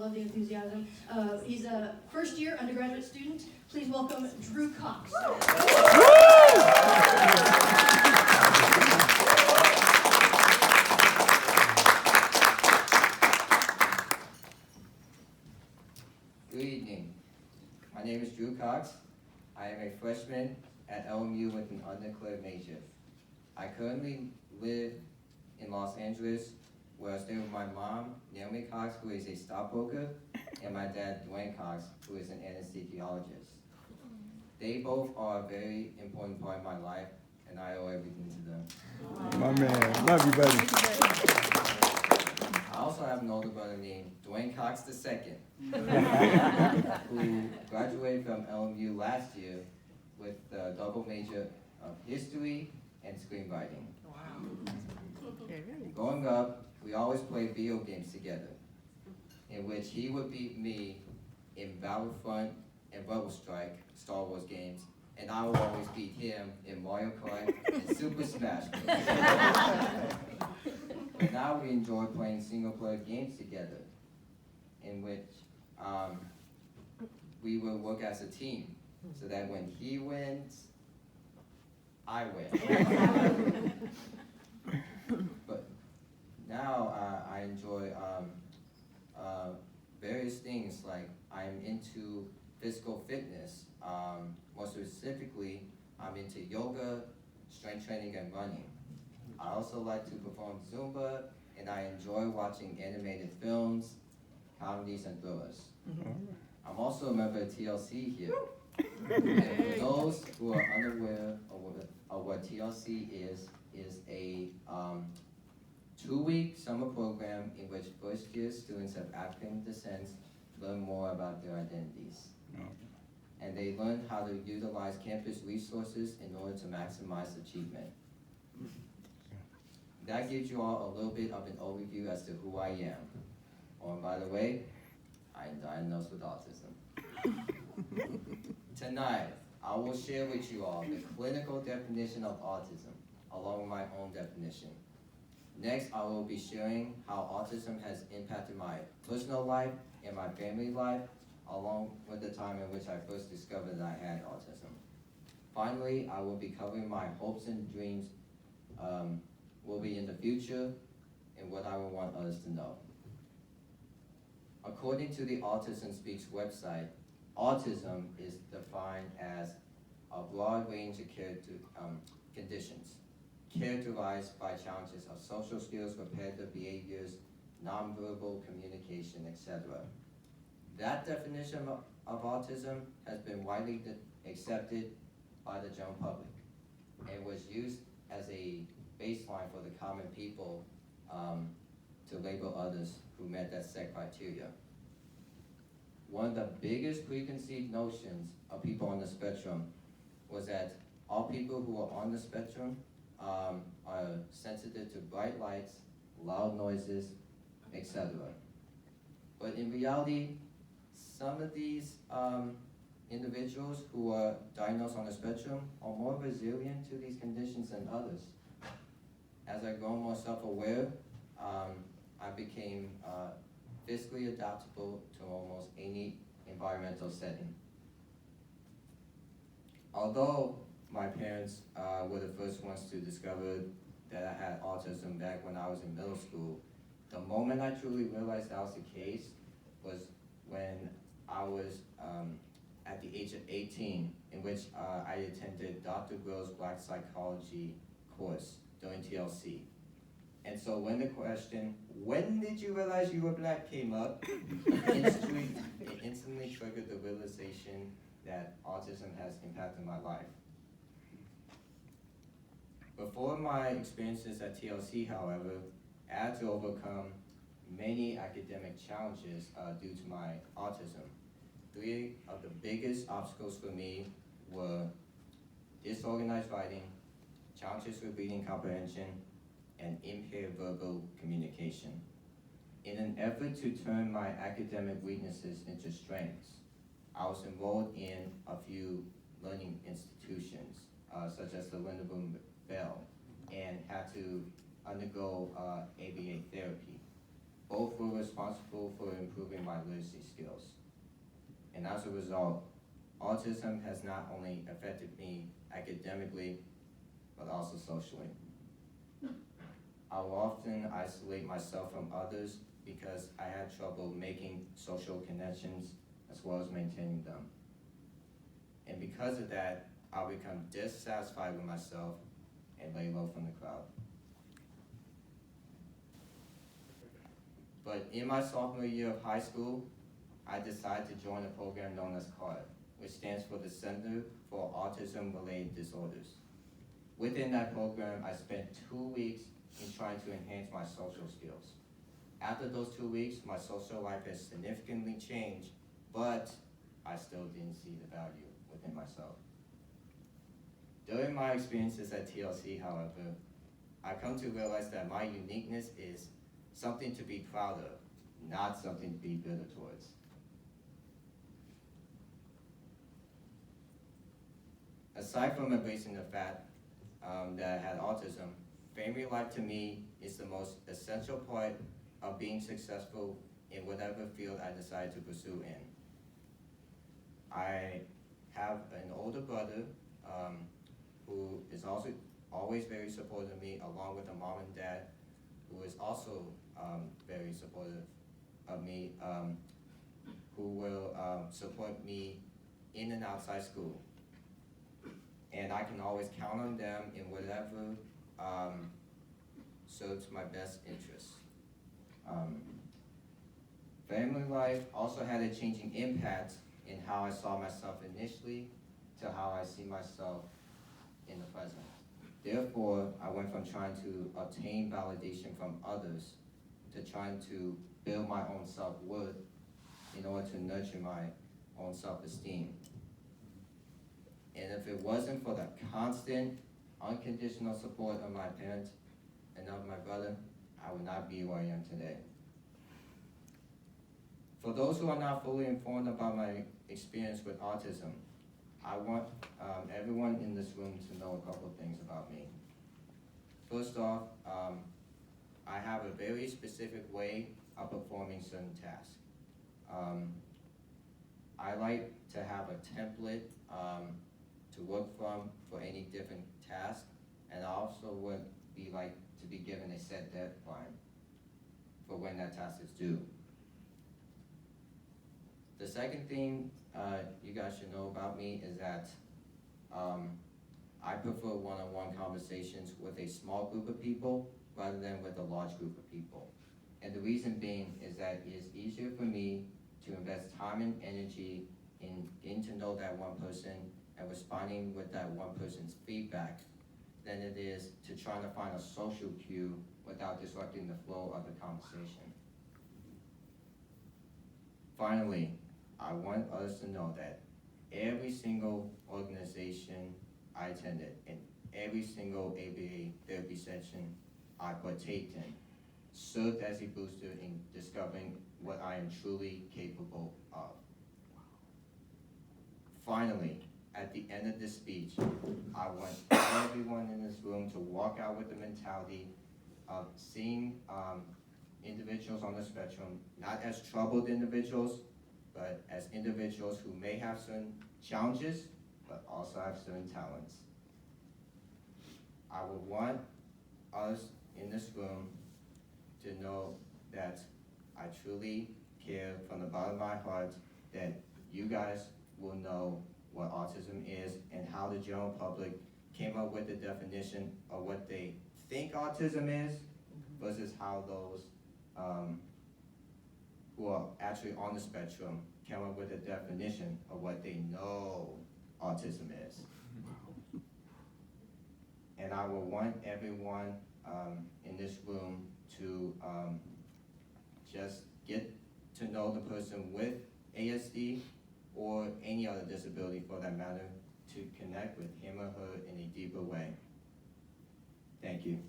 Love the enthusiasm. He's a first-year undergraduate student. Please welcome Drew Cox. Good evening. My name is Drew Cox. I am a freshman at LMU with an undeclared major. I currently live in Los Angeles, where I stay with my mom, Naomi Cox, who is a stockbroker, and my dad, Dwayne Cox, who is an anesthesiologist. They both are a very important part of my life, and I owe everything to them. My man, love you, buddy. I also have an older brother named Dwayne Cox II, who graduated from LMU last year with a double major of history and screenwriting. Wow. Growing up, we always played video games together, in which he would beat me in Battlefront and Rebel Strike, Star Wars games, and I would always beat him in Mario Kart and Super Smash Bros. But now we enjoy playing single-player games together, in which we will work as a team, so that when he wins, I win. But now I enjoy various things, like I'm into physical fitness. More specifically, I'm into yoga, strength training, and running. I also like to perform Zumba, and I enjoy watching animated films, comedies, and thrillers. I'm also a member of TLC here. And for those who are unaware of what TLC is a 2-week summer program in which first-year students of African descent learn more about their identities. And they learn how to utilize campus resources in order to maximize achievement. That gives you all a little bit of an overview as to who I am. Oh, and by the way, I am diagnosed with autism. Tonight, I will share with you all the clinical definition of autism, along with my own definition. Next, I will be sharing how autism has impacted my personal life and my family life, along with the time in which I first discovered that I had autism. Finally, I will be covering my hopes and dreams will be in the future and what I would want others to know. According to the Autism Speaks website, autism is defined as a broad range of conditions characterized by challenges of social skills, repetitive behaviors, nonverbal communication, etc. That definition of autism has been widely accepted by the general public and was used as a baseline for the common people to label others who met that set criteria. One of the biggest preconceived notions of people on the spectrum was that all people who are on the spectrum are sensitive to bright lights, loud noises, etc. But in reality, some of these individuals who are diagnosed on the spectrum are more resilient to these conditions than others. As I grow more self-aware, I became physically adaptable to almost any environmental setting. Although my parents were the first ones to discover that I had autism back when I was in middle school, the moment I truly realized that was the case was when I was at the age of 18, in which I attended Dr. Grill's Black Psychology course during TLC. And so when the question, when did you realize you were black, came up, it instantly triggered the realization that autism has impacted my life. Before my experiences at TLC, however, I had to overcome many academic challenges due to my autism. 3 of the biggest obstacles for me were disorganized writing, challenges with reading comprehension, and impaired verbal communication. In an effort to turn my academic weaknesses into strengths, I was enrolled in a few learning institutions, such as the Lindenberg Bell, and had to undergo ABA therapy. Both were responsible for improving my literacy skills. And as a result, autism has not only affected me academically, but also socially. I will often isolate myself from others because I had trouble making social connections as well as maintaining them. And because of that, I'll become dissatisfied with myself and lay low from the crowd. But in my sophomore year of high school, I decided to join a program known as CARD, which stands for the Center for Autism-Related Disorders. Within that program, I spent 2 weeks in trying to enhance my social skills. After those 2 weeks, my social life has significantly changed, but I still didn't see the value within myself. During my experiences at TLC, however, I come to realize that my uniqueness is something to be proud of, not something to be bitter towards. Aside from embracing the fact that I had autism, family life to me is the most essential part of being successful in whatever field I decide to pursue in. I have an older brother who is also always very supportive of me, along with a mom and dad who is also very supportive of me, who will support me in and outside school. And I can always count on them in whatever serves my best interests. Family life also had a changing impact in how I saw myself initially to how I see myself in the present. Therefore, I went from trying to obtain validation from others to trying to build my own self-worth in order to nurture my own self-esteem. And if it wasn't for the constant, unconditional support of my parents and of my brother, I would not be where I am today. For those who are not fully informed about my experience with autism, I want everyone in this room to know a couple of things about me. First off, I have a very specific way of performing certain tasks. I like to have a template to work from for any different task, and I also would like to be given a set deadline for when that task is due. The second thing you guys should know about me is that I prefer one-on-one conversations with a small group of people rather than with a large group of people. And the reason being is that it is easier for me to invest time and energy in getting to know that one person and responding with that one person's feedback than it is to trying to find a social cue without disrupting the flow of the conversation. Finally, I want us to know that every single organization I attended and every single ABA therapy session I partaked in served as a booster in discovering what I am truly capable of. Finally, at the end of this speech, I want everyone in this room to walk out with the mentality of seeing individuals on the spectrum not as troubled individuals, but as individuals who may have certain challenges, but also have certain talents. I would want us in this room to know that I truly care from the bottom of my heart that you guys will know what autism is and how the general public came up with the definition of what they think autism is versus how those who are actually on the spectrum came up with a definition of what they know autism is. And I will want everyone in this room to just get to know the person with ASD or any other disability for that matter, to connect with him or her in a deeper way. Thank you.